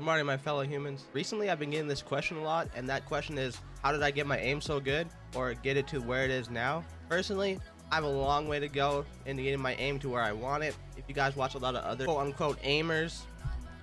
morning, my fellow humans. Recently, I've been getting this question a lot, and that question is, how did I get my aim so good, or get it to where it is now? Personally, I have a long way to go into getting my aim to where I want it. If you guys watch a lot of other quote-unquote aimers,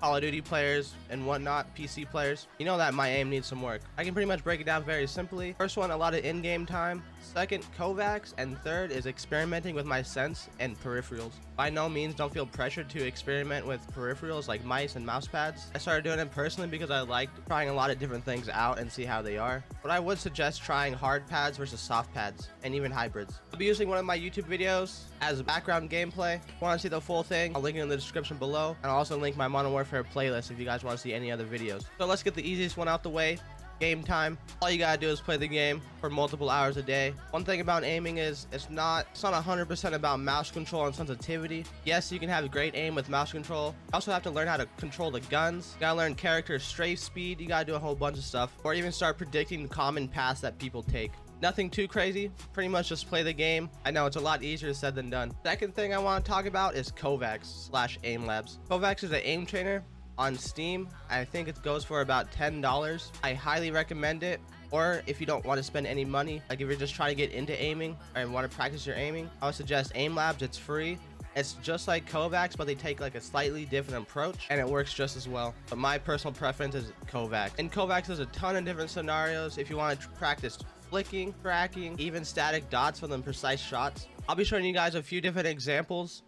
Call of Duty players and whatnot, PC players, you know that my aim needs some work. I can pretty much break it down very simply. First one, a lot of in-game time. Second, Kovacs. And third is experimenting with my sense and peripherals. By no means don't feel pressured to experiment with peripherals like mice and mouse pads. I started doing it personally because I liked trying a lot of different things out and see how they are. But I would suggest trying hard pads versus soft pads and even hybrids. I'll be using one of my YouTube videos as background gameplay. If you want to see the full thing, I'll link it in the description below, and I'll also link my Modern Warfare playlist if you guys want to see any other videos. So let's get the easiest one out the way. Game time. All you gotta do is play the game for multiple hours a day. One thing about aiming is it's not 100% about mouse control and sensitivity. Yes, you can have great aim with mouse control. You also have to learn how to control the guns. You gotta learn character strafe speed. You gotta do a whole bunch of stuff, or even start predicting common paths that people take. Nothing too crazy, pretty much just play the game. I know it's a lot easier said than done. Second thing I want to talk about is Kovacs/Aim Labs. Kovacs is an aim trainer on Steam. I think it goes for about $10. I highly recommend it. Or if you don't want to spend any money, like if you're just trying to get into aiming and want to practice your aiming, I would suggest Aim Labs. It's free. It's just like Kovacs, but they take like a slightly different approach, and it works just as well. But my personal preference is Kovacs. And Kovacs has a ton of different scenarios if you want to practice flicking, tracking, even static dots for them precise shots. I'll be showing you guys a few different examples.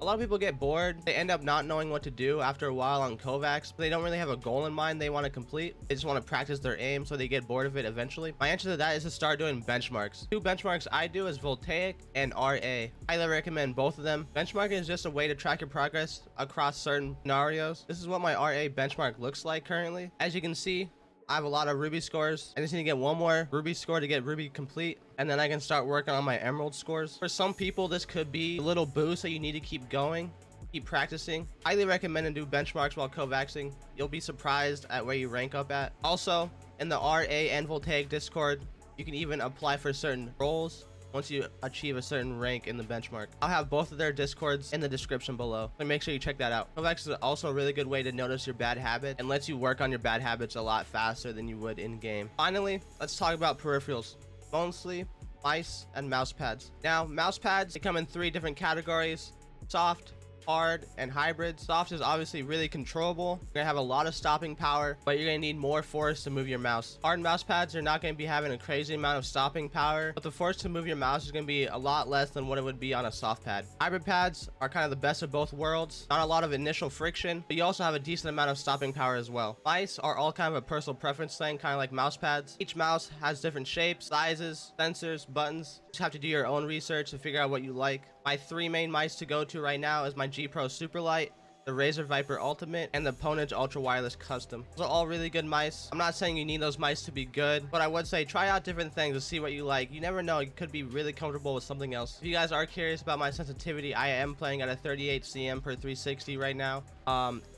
A lot of people get bored. They end up not knowing what to do after a while on Kovacs. They don't really have a goal in mind they want to complete. They just want to practice their aim, so they get bored of it eventually. My answer to that is to start doing benchmarks. Two benchmarks I do is Voltaic and RA. Highly recommend both of them. Benchmarking is just a way to track your progress across certain scenarios. This is what my RA benchmark looks like currently. As you can see, I have a lot of Ruby scores. I just need to get one more Ruby score to get Ruby complete, and then I can start working on my Emerald scores. For some people, this could be a little boost that you need to keep going, keep practicing. Highly recommend and do benchmarks while Kovacsing. You'll be surprised at where you rank up at. Also, in the RA and Voltaic Discord, you can even apply for certain roles once you achieve a certain rank in the benchmark. I'll have both of their discords in the description below, so make sure you check that out. Kovacs is also a really good way to notice your bad habit and lets you work on your bad habits a lot faster than you would in game. Finally, let's talk about peripherals: mostly mice and mouse pads. Now, mouse pads, they come in three different categories: soft, hard, and hybrid. Soft is obviously really controllable. You're gonna have a lot of stopping power, but you're gonna need more force to move your mouse. Hard mouse pads are not gonna be having a crazy amount of stopping power, but the force to move your mouse is gonna be a lot less than what it would be on a soft pad. Hybrid pads are kind of the best of both worlds. Not a lot of initial friction, but you also have a decent amount of stopping power as well. Mice are all kind of a personal preference thing, kind of like mouse pads. Each mouse has different shapes, sizes, sensors, buttons. You just have to do your own research to figure out what you like. My three main mice to go to right now is my G Pro Superlight, the Razer Viper Ultimate, and the Ponage Ultra Wireless Custom. Those are all really good mice. I'm not saying you need those mice to be good, but I would say try out different things to see what you like. You never know, you could be really comfortable with something else. If you guys are curious about my sensitivity, I am playing at a 38 cm per 360 right now.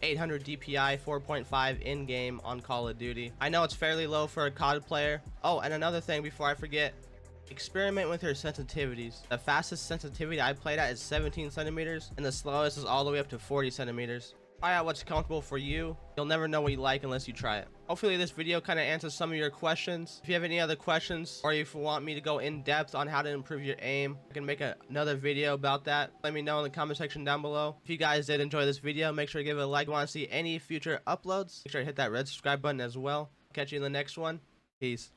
800 DPI, 4.5 in-game on Call of Duty. I know it's fairly low for a COD player. Oh, and another thing before I forget, experiment with your sensitivities. The fastest sensitivity I played at is 17 centimeters, and the slowest is all the way up to 40 centimeters. Try out what's comfortable for you. You'll never know what you like unless you try it. Hopefully this video kind of answers some of your questions. If you have any other questions, or if you want me to go in depth on how to improve your aim, I can make another video about that. Let me know in the comment section down below. If you guys did enjoy this video, make sure to give it a like. If you want to see any future uploads, make sure to hit that red subscribe button as well. Catch you in the next one. Peace.